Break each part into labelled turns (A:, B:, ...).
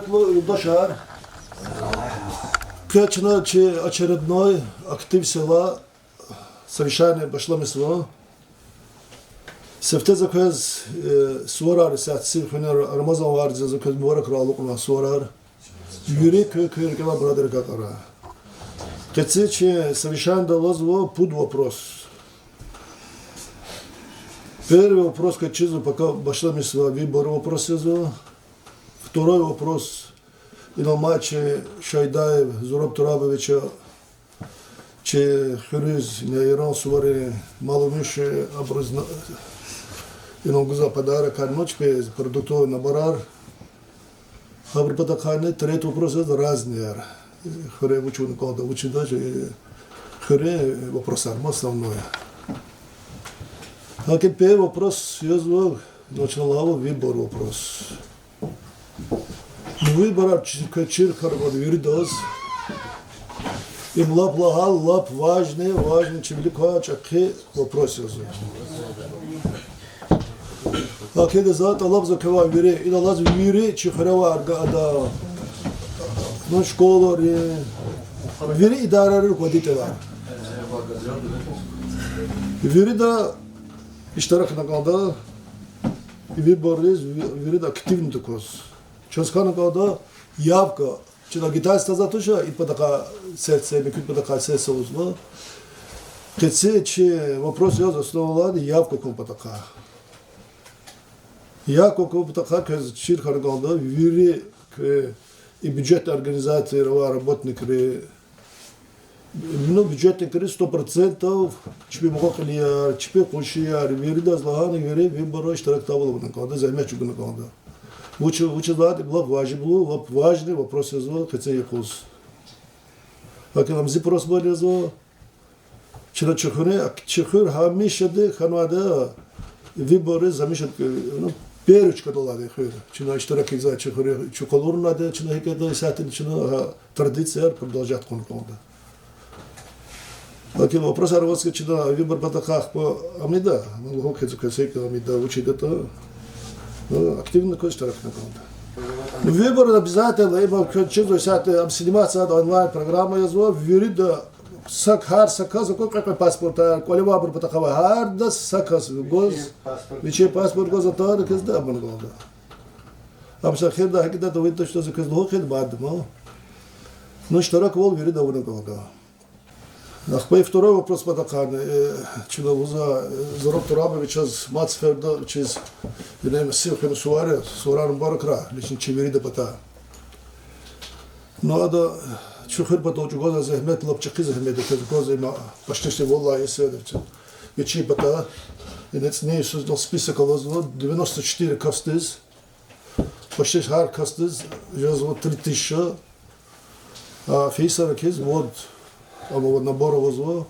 A: Светло Юлдашар. Качна, че очередной актив села совещание пошло место. Сефте заказ суарар сатси хунер Рамазан варза заказ мора кралук на суарар. Юрий кö кела брадер катара. Кэцэ че совещание далось под вопрос. Первый вопрос, качизу пока пошло место выбор вопрос изо. Второй вопрос. И на матче Шайдаев, Зураб Турабовича, че Хюрюз, на Иран сувары, маломиши образно, и на гуза подарок, а ночь пе продуктовый наборар. А при подакане третий вопрос это разный. Хюре учу на кого-то учит даже, Хюре вопрос основной. А теперь вопрос, я звал, начал выбор вопрос. Выбор чир харвад вирдоз. Им лап лагал, лап важный, чем велика чакхи вопрос. А когда зато лап закава вире, и на лаз вире чихрава аргада. Но школа вире идара руководителя. Вире да иштарак нагада, выбор вире да активный такой. Ческана года явка, че на гитаре стазатуша и подака сердце, микут подака сердце узла. Кэцэ, че вопрос я основала явка ком подака. Явка ком подака, кэз чир харганда, вири и бюджетная организация, работник, ну бюджетник 100%, чипи могокалияр, чипи кушияр, вири да злаганы, вири виборо иштарак тавала на года, займет чугу на года. Училать был важный вопрос изо, хотя и хуже. А когда мы запрос были изо, чего чихур хамишады ханвада выборы замешат, ну перечка долады хыр. Чего иштарак из-за чихур чуколур надо, чего хикеда сатин, чего традиция продолжать конкурда. А когда вопрос арватский, чего выбор потаках по амида, мы лгок хезу касейка амида учить это. Активно кое-что на выбор обязательно, ибо чувствую себя обсниматься онлайн-программа, я звал, вирида сакхар, сакхар, какой паспорт, коли выбор потакава, харда сакхар, гоз, вече паспорт гоз атар, кезда абангода. Амсахирда, хакида, то видно, что за кезда хед бадма. Но штарак вол вирида унагода. Нахпай второй вопрос потакан, чудо Зураб Турабович из Мацферда, через Силхин Суаре, Суран Баракра, лично Чеверида Пата. Но это чухер потом чугоза захмет лапчаки захмет, это гоза има почти все волла и седовцы. Вечи Пата, и нет не создал список лозно 94 кастиз, почти хар кастиз, я звал 3000, а фейсара киз вот. Вот набор возло,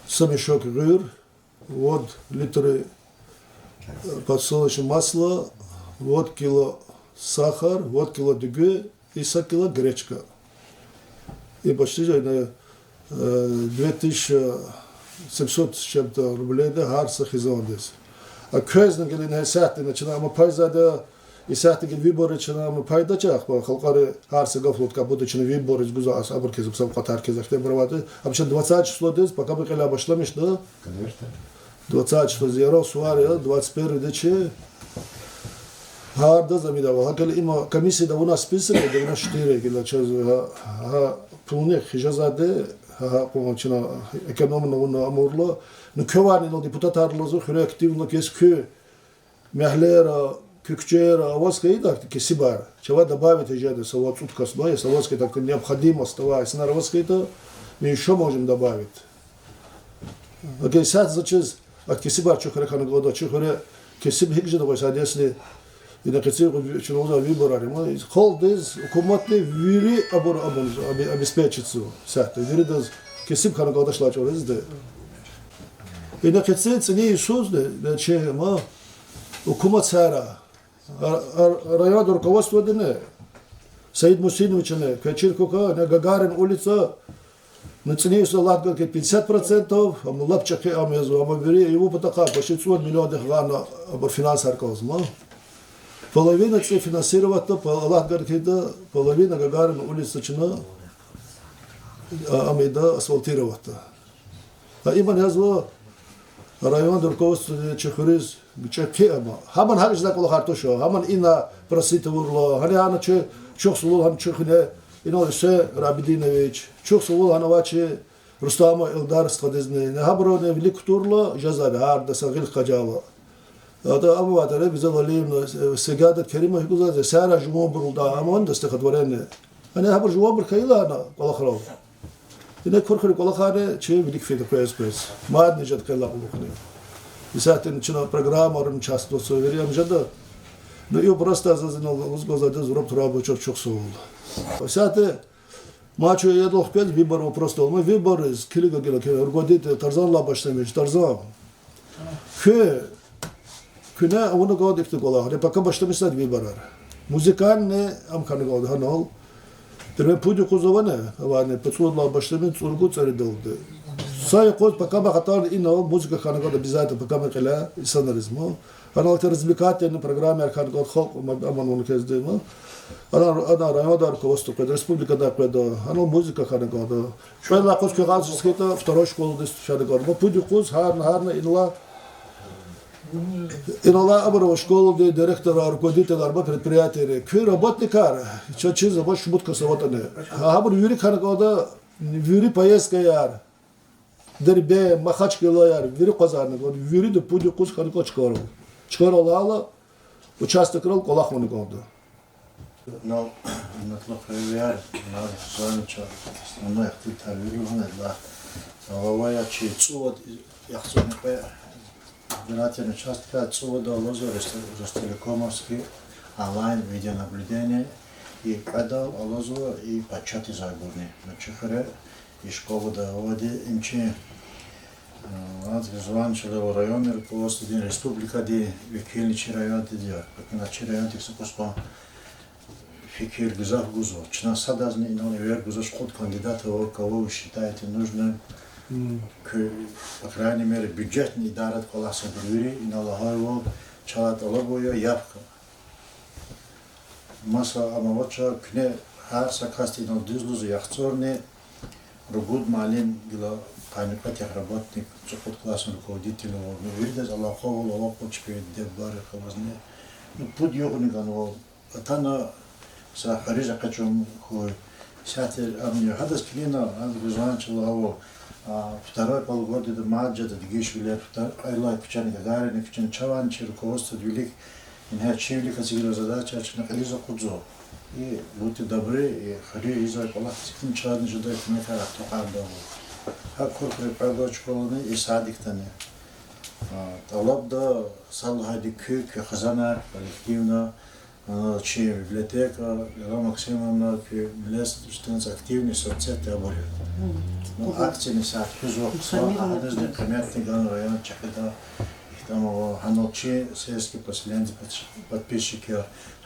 A: самишок рыр, вот литры подсолнечного масла, вот кило сахар, вот кило дыгы и 100 кило гречка. И почти 2700 с чем-то рублей, да, гарсах из Ондес. А көздің келіне сәтті начинаем пайзада, и сәтті кел виборы начинаем пайда чақ, халқары гарсы гафлотка будучи виборы с гуза, абыр кезіп сам қатар кезақте бұрвады. А почти 20 число дез, пока бы келя обошламеш, да? Конечно. 20 число зеро, суаре, 21 дече. Гарда замидава. Хакел има комиссия да у нас список, 94 келя час, пулнех хижазаде, помочина экономно уна амурло. Но кövani но депутатарлозу хюре активно кескü мехлера Кюкчера, авоська так киси бар. Чего добавить ежедный салат уткасной, салатский так необходимо оставаясь на равоська, мы еще можем добавить. Окей, сад зачем от киси бар чухаре хану года, чухаре киси бхикжи давай сад если и на киси чуноза выборали, мы холдез коматный вири абор обеспечится сад, вири даз киси хану года шла чурез да. И на киси цене Иисус да че ма Укумат сара, район руководства дне, Саид Мусинович не, Качиркука, на Гагарин улица, на цене салат 50%, а мы лапчаки амезу, а мы бери его потака, почти 100 миллионов гана, абор финанс аркозма. половина це фінансувати, Аллах Гаркида, половина Гагарина улицачина, Амида асфальтировать. А иман язва район руководство Чехуриз, Чехема. Хаман хариш да кола хартошо, хаман ина просит урло, ханяна че чох сулул хам чехне, ино се Рабидинович, чох сулул ханаваче Рустама Элдар скадезне. Не хаброне велик турло, жазаби харда сагил каджава. Ада Абу Ватаре güzel alim Segadet Kerime güzel sara jumo burulda amon da stekadvarene. Hani haber jumo bur kayla ana kola kharav. Yine korkar kola khare çe velik fikir koyas. Mad nejat kayla bulukne. Zaten içine program arın часто söylüyorum jada. No yo просто zazino uzgozada zurab turabı çok soğuldu. Zaten Maço yedoh pez выбор просто olma выбор из килига гела руководитель Тарзанла başlamış Tarzan. Küne onu gaudik kola. Пока başlamışlar выборар. Музыкальный амханы гауд ханал. Теперь пуди кузоване, аване подсудла başlamış ургу царидолды. Сай код пока бахатар ино музыка ханы гауд обязательно пока мы кела санаризмо. Канал развлекательной программе ханы гауд хок аман он kezdemo. Ana районда руководство республика да кеда. Ано музыка ханы гауд. Шойла код кегаз скета второй школу дес шады гауд. Пуди куз харна инла Инала Абарова школу, где директора, руководитель арба предприятия, квир работникар, что чиза больше шмутка саватане. А Абар Юрий Ханагода, Юрий поездка яр, дербе махачки яр, Юрий Казарник, Юрий до пуди кус Ханагод школу. Школу лала, участок рол колах Ханагода.
B: Но на тлаховяр, на зонча, основной активитар Юрий Ханагода. Лавая чицу, яхсоникая. Избирательная участка отсюда лозу Ростелекомовский онлайн видеонаблюдение и кадал лозу и почати заборни на Чехаре и школу доводи имче аз визуанчело район руководство дин республика ди векилничи район дидиор на район тикса поспа фикир гузав гузо чна садазни но вер гузо шкот кандидата кого вы считаете нужным по крайней мере, бюджетный дарат коласа брюри и налагаю чалат алабоя явка. Маса амавача кне хар сакасти на дизлузу яхцорне ругуд малин гила паникатях работник чухот классный руководитель но видят Аллахову лавапочки дебары хавазне. Ну путь йогуниганов атана са харижа качом хой сятер амни хадас клина ан гузанчила аво второй полугодие до маджа до дигишвилер айлай печани гагарин печани чаванчи руководство велик инхэ чивлика сигила задача чна хализа кудзо и будьте добры и хари изай колах сикин чарни жудай кмета тохарда ха корпоре продочколны и садиктане талаб да салхади кök хазана коллективно чи библиотека Ира Максимовна ки млес штанц активный соцсети оборот. Акции не са хузок одежды коммерческий район Чехида их там ханочи сельские поселенцы подписчики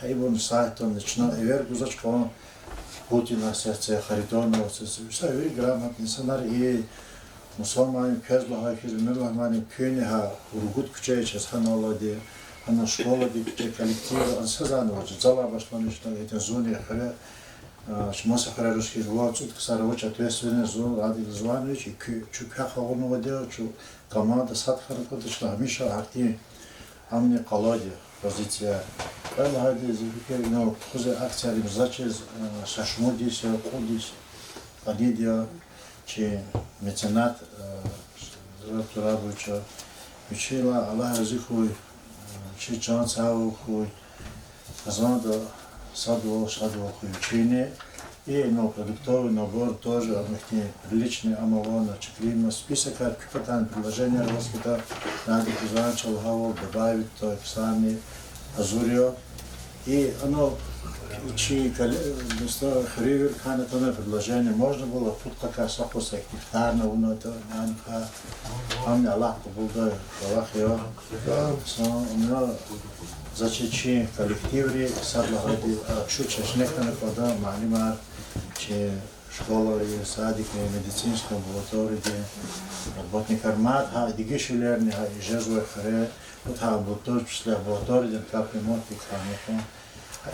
B: хайбон сайт он начинал эвер гузачко Путина сердце Харитонова все вы грамотный сценарий мусульмане пезлага хизмеллагмани кюнеха ургут кучаечес ханалади Она школа, где коллектив, он сказано, что зала башланы, что эти зоны, шмаса харарушки жвал, чуть ксарович ответственный зон, Адил Званович, и чупя хавону делал, что команда садхаракота, что Амиша актив, а мне колоде позиция. Правильно, хади, запекали, но хузе акция, зачез, шашмудис, кудис, адидия, че меценат, Рабтурабовича, учила, Аллах разихуй, Чи чан цау хуй, казанда садвол хуй учение и продуктовый набор тоже приличный амавона чеклина список капитан предложения раскита надо кузанчал хавол добавить то сами азурио и оно чи место хривер ханатона предложение можно было тут какая сахоса хектарна уно это нанха амни Аллах побудай Аллах я но зачечи коллективри садлагади шучеш нехтана кода малимар че школы, садики, медицинские амбулатории, работник армат, диги шулерни, жезлы хре, вот амбулатории, после амбулатории, капремонт и хранит.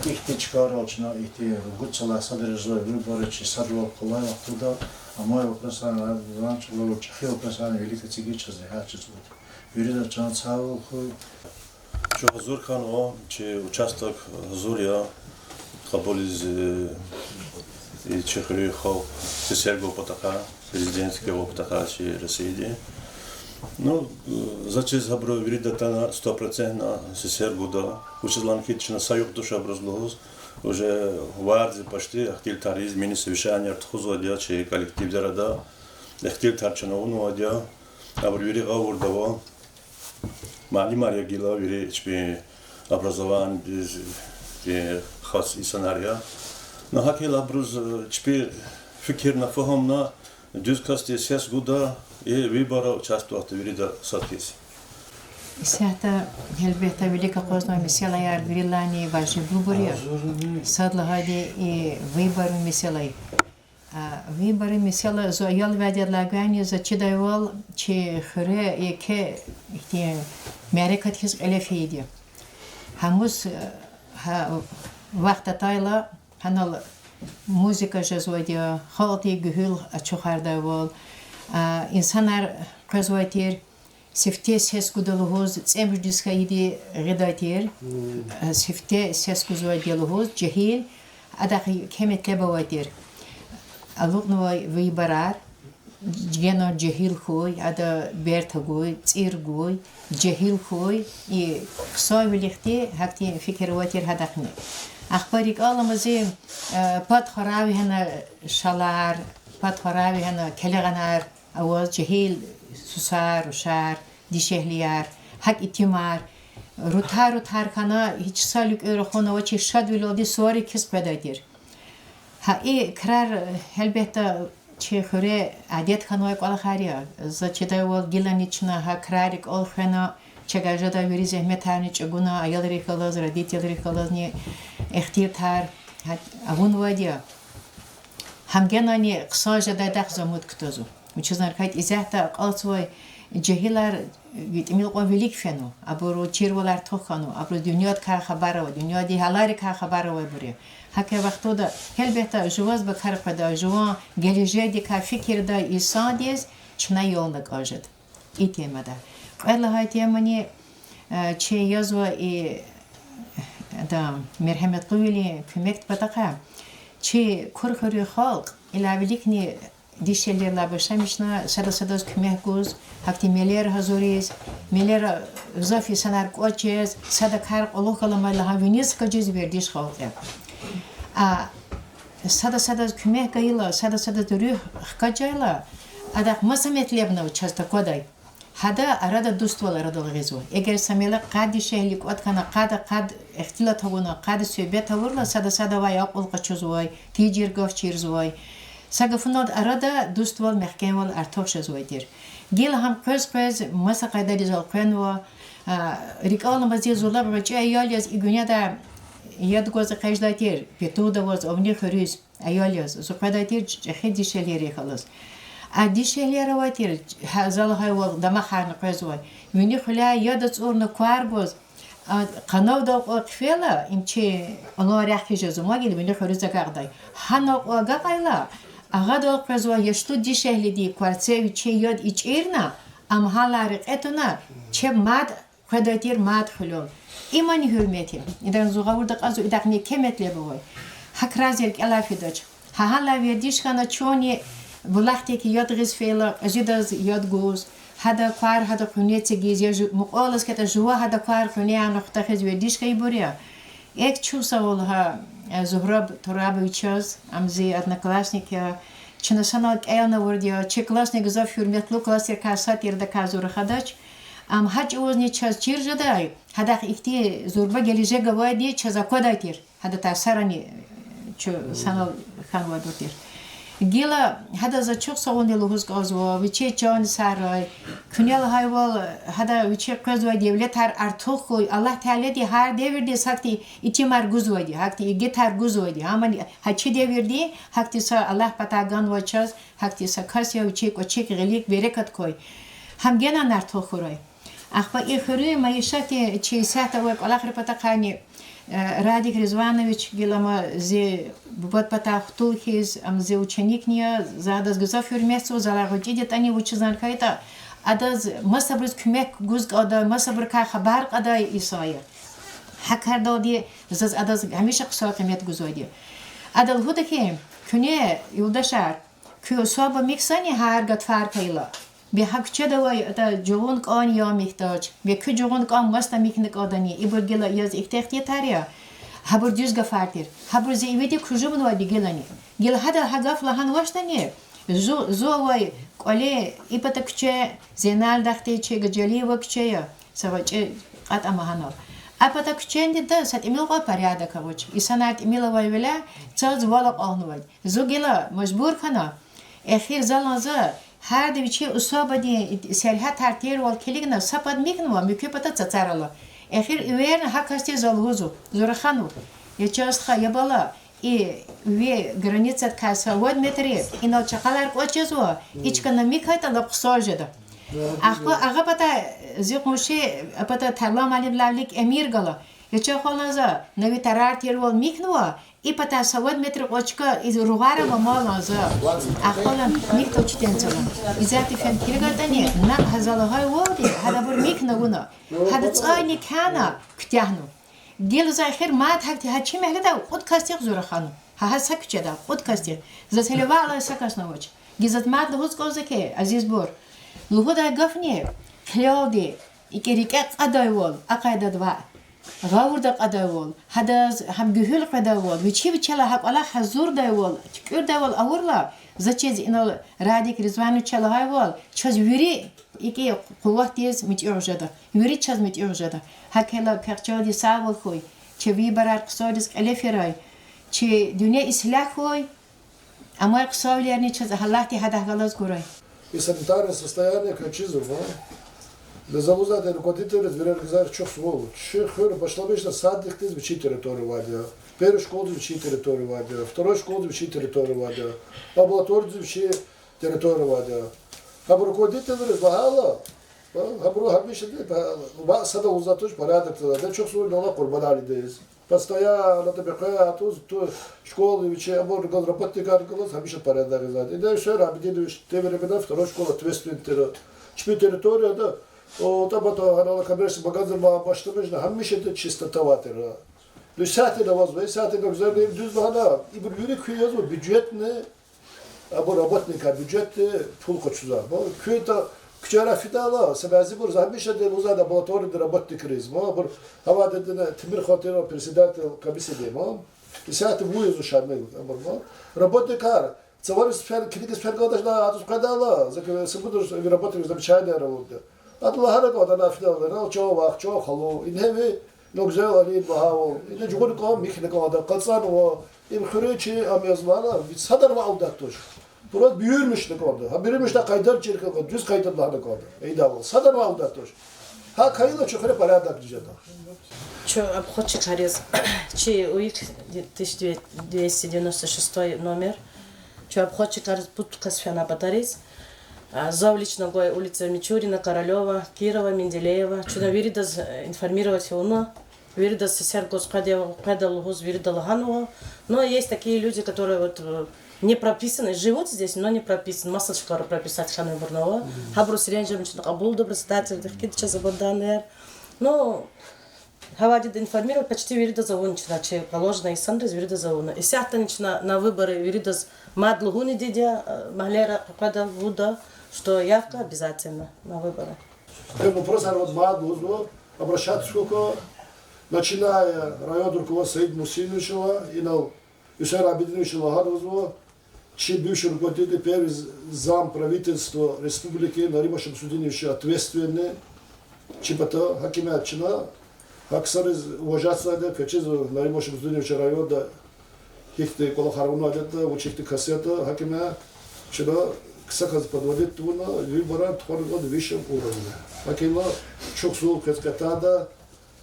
B: Их течкарочно, их те гуцала садрезой выборы, чи садло колай оттуда, а мой вопрос раньше был чахил вопрос великий цигича захачит. Юрида Чанцау,
C: Čo Hazur Khan, či účastok Hazuria, kaboli z Čechrychov, z Sergov Potaka, президентского Потака, či России. Ну, зачем Хабро видит это 100% на Сергу, да, учителанки, че на Саюк душа образлоз, уже варди почти, хотел тари измени совещание, артхузу одя, че коллектив дерада, хотел тарчено уну одя, а ври гавур дава, Мали Мария Гила, вери, че образование хас и сценария, но хотел образ, че фикир на фахом на дюзкасти 6 года, и выбора участвовать в виде соткис.
D: Сята елбета велика козна мисела яр грилани важи выборы. Садла хади и выборы миселай. Выборы мисела зоял ведет лагани за чидайвал че хре и ке те мерекат хис элефиди. Хамус вақта тайла ханал музыка жазвадия халти гүл ачухардайвал. İnsanlar közvaytir, sifte ses kudalıhoz, emrdiska idi redaytir, sifte ses kuzvaydiyalıhoz, cehil, adak kemetle bavaytir. Aluknuvay vıybarar, geno cehil koy, ada berta koy, tsir koy, cehil koy, kısa birlikte hakti fikir vaytir hadakni. Akbarik ağlamızı pat haravi hana şalar, pat haravi hana keleganar, Avaz cehil susar, uşar, dişehliyar, hak itimar, rutar kana hiç salük öğrehona ve çeşad vilodi suari kis pedadir. Ha krar elbette çehure adet kanıya kala khariya. Zaçeda ol gilan içna ha krarik ol khana çegajada veri zehmet hani çeguna ayalri kalaz, raditiyalri kalaz ni ihtiyatar avun vadiya. Hamgenani kısaca da dak zamut kutozu. Учезнар кайт изяхта алцвой джахилар витамил qabilik feno aburu çirvalar toxanu aburu dünyad kar xabara ve dünyadi halari kar xabara ve buri hakke vaqtoda elbette juvaz ba kar qada juvan geleceği ka fikirda isadiz çna yolda qajat itemada Allah haytemani çe yazva da merhamet quvili kömek pataka çe kurkhuri xalq ilabilikni dişlerle başlamışna sada kümek göz hakti meler hazuriz meler zafi sanar koçez sada kar Allah kalamalı haviniz kaciz verdiş halka sada kümek gayla sada duruh kacayla adak masametlebna uçasta koday hada arada dostvalar dolgezo eğer samela qadi şehlik otkana qad ihtilat havuna qadi söhbet havurla sada vay aqol qaçozvay tijir gafçirzvay Sagafınod arada dostval mehkemal artoş yazıydır. Gel ham köz masa kadar izal kwenwa rikalım bazı zorlar ve ayal yaz igünyada yad goza kajdatir petuda vaz ovni khuriz ayal yaz zokadatir jehdi şeleri khalas. Adi şeleri vatir hazal hayval dama khan qazwa. Mini khula yad tsorna kwar boz qanav da qfela imçe ona rahkije zuma gel mini khuriz zakagday. Hana qaqayla Ağad ol qazwa yaştu dişehlidi kvartsevi çe yad içirna am halari etuna çe mad qadatir mad khulol imani hürmeti idan zugavurda qazu idaqni kemetle boy hakrazel alafidaç ha hala verdiş kana çoni bulaxteki yad gizfela azidaz yad goz hada qar hada qunetse giz muqalas kata juwa hada qar qunya nokta khiz verdiş kay burya ek chusa olha Zuhrab Torabovichaz, amzi одноклассники, чинасанал элна вурдия, че классник за хурметлу классер касат ерда казур хадач, ам хач озни час чиржадай, хадах ихти зурба гелиже гавади чаза кодайтир, хада та сарани че санал хан вадотир. Gila hada za çok soğundu luhuz gazwa, viçe can saray, künel hayval hada viçe gazwa devlet her artık koy, Allah Teala di her devirdi sakti içi mar guzwa di, hakti git her guzwa di, ama haçı devirdi, hakti sa Allah patagan vaçaz, hakti sa kasya viçe ko çek gelik bereket koy. Ham gena artık koy. Ахба ихры маишати чейсата век Аллах репатакани Радик Резванович гилама зе бубат патахтулхиз ам зе ученикния задаз гзафюр место залагодидет они учизан кайта адаз масабрыз күмек гузг ада масабр ка хабар ада исая хакар дади заз адаз хамиша кыса кымет гузоди адал худаки күне юлдашар кю соба миксани харгат фаркайла به حق چه دوای تا جوان کان یا میختاج به که جوان کان ماست میکنه آدمی ای بر گلا یاز اختیاری تریا هبر دیوز گفارتیر هبر زیویدی کجوم نوادی گلانی گل هدا هدف لحن واشتنی زو وای کلی ای پتا کچه زینال دختی چه گجلی و کچه یا سوای چه قط امهانو اپتا کچه اندیده سات ایمیل قا پریاده کوچ ایسانات ایمیل وای ولی چاز والق آنوای زو گلا مجبور کنه اخیر زالنزه her de biçi usaba di selha tartir wal keligna sapad miknwa müküpata tsatsarala ehir üvern hakasti zalhuzu zurakhanu yechas khayabala ve граница kasa вод метри ino chaqalar qochezwa ichkana mikayta la qsojeda aga pata ziqmushi pata tarlam aliblavlik emir gala yecha kholaza navi tarar tirwal miknwa и пата савод метр очка из ругара мамалаза ахолан микто чтенцала изати фен киргатани на хазалахай води хада бур микнагуна хада цайни кана ктяхну гел захир мат хакти хачи мехлада подкастик зурахану ха сакчеда подкастик за селевала сакасновоч гизат мат луз козаке азиз бур лугода гафни клоди икерикат адайвол акайда два غاورد قداول هذا هم جهول قداول وشي بتشلا حق الله حزور داول كير داول أورلا زاتشيز إنه راديك رزوانو تشلا هايول تشاز يوري إيكي قوة تيز متيرجدا يوري تشاز متيرجدا هكلا كرتشادي ساول خوي تشوي برار قصادس ألفيراي تشي دنيا إسلاك خوي أما قصاول يعني تشاز هلاكتي هذا خلاص كوراي.
A: И санитарное состояние качизова. Да залузade руководители разбирали казар çok сволочь. Шехер пошла бешна садик тез бичи территорию вадя. Первую школу бичи территорию вадя. Вторую школу бичи территорию вадя. Лабораторию бичи территорию вадя. Хаб руководители разбирала. Хабру хабише де ба сада узатуш порядок. Да çok сволочь на курбан алидез. Постоянно на тебе ту школу бичи абор гол работник аркалос хабише порядок зад. Да все рабидиш те времена вторую школу ответственный чпи территория да o tabato hanala kamerası bagajı başlamış da hemşe de çistoта vatera. Lüsate de vazve, saate de güzel bir düz bahana. İbir yürü köy yazıyor. Bücret ne? Abo robotnika bücret pul koçuza. Bu köyde küçera fidala. Sebebi bu hemşe de uzada laboratuvar de robotnik rizma. Bu hava dedine Timir Khatiro president kabisi demo. Saate bu yazıyor şamel. Ama robotnikar. Цавар сфер, клики сфер гадашна, а тут кадала. За секунду работаем замечательно работа. Adla hareket ana filan çoğu vakt çoğu halu inhevi nogzel ali bahav ine jugul ko mikne ko da qalsan o im khuriçi am yazmana sadar va avdatoş burası büyürmüş de orada ha büyürmüş de kaydar çirke ko düz kaydar da ko eyda sadar va avdatoş ha kayıla çökre para da diyecek
E: Что обходчик Харез, чей УИК 1296 номер, что обходчик Харез Путкасфяна Батарис, Завлично гой улица Мичурина, Королева, Кирова, Менделеева. Чудо виридаз информировать его, виридаз сесергос предал гос виридал Ганова. Но есть такие люди, которые вот не прописаны, живут здесь, но не прописаны. Масса шкара прописать Хану Бурнова. Хабрус Ренджем, Абул, председатель, такие сейчас забоданные. Но Хавадид информировал, почти виридаз завончина, че положено и сандрез виридаз завона. И сяхтанично на выборы виридаз мадлугуни дидя, маглера попада вуда. Что явка обязательно на выборы.
A: Вопрос от Мадузу обращаться сколько, начиная район руководства Саид Мусиновичева и на Юсера Абидиновича Лагарузова, чей бывший руководитель первый зам правительства республики Нарима Шамсудиновича ответственный, чипата Хакимятчина, Аксар уважаться надо, качезу Нарима Шамсудиновича района Хихты кола харвуна адета, учихты кассета, хакиме, вчера кыса казы подводит туна, выбора тхоргод высшем уровне. Хакима çok soğuk kızgata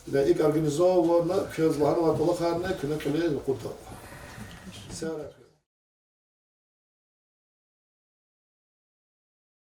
A: ilk organizovana kızlarına kola karne küne küle kutu.